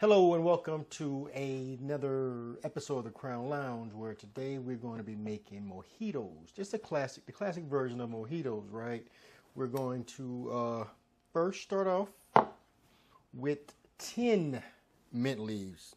Hello and welcome to another episode of the Crown Lounge, where today we're going to be making mojitos. Just the classic version of mojitos, right? We're going to first start off with 10 mint leaves.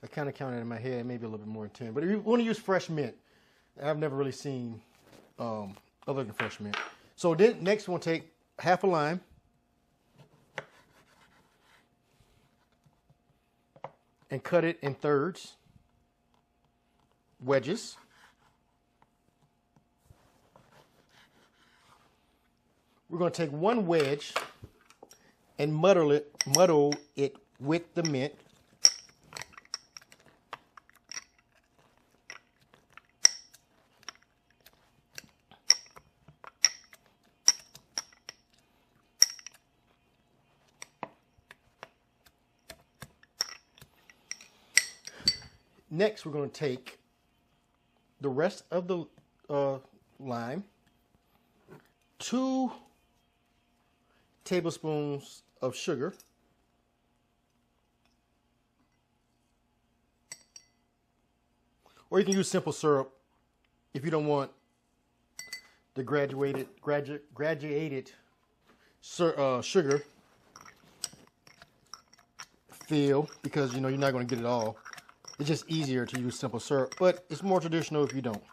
I kind of counted in my head, maybe a little bit more than 10. But if you want to use fresh mint, I've never really seen other than fresh mint. So then next we'll take half a lime. And cut it in thirds, wedges. We're going to take one wedge and muddle it with the mint. Next, we're going to take the rest of the lime, 2 tablespoons of sugar, or you can use simple syrup if you don't want the graduated sugar feel, because you're not going to get it all. It's just easier to use simple syrup, but it's more traditional if you don't.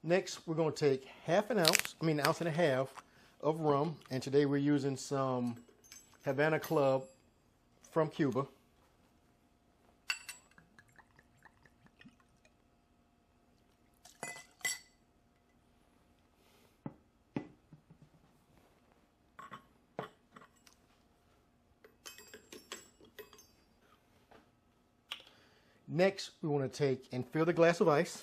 Next, we're going to take an ounce and a half of rum, and today we're using some Havana Club from Cuba. Next, we want to take and fill the glass of ice.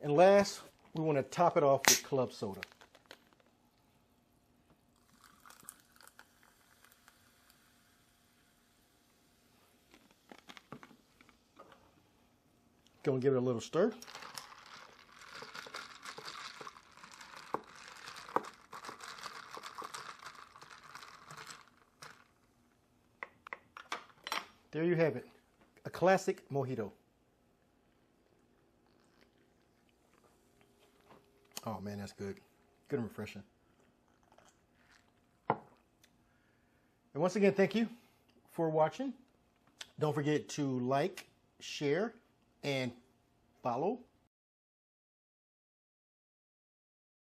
And last, we want to top it off with club soda. Going to give it a little stir. There you have it, a classic mojito. Oh man, that's good. Good and refreshing. And once again, thank you for watching. Don't forget to like, share, and follow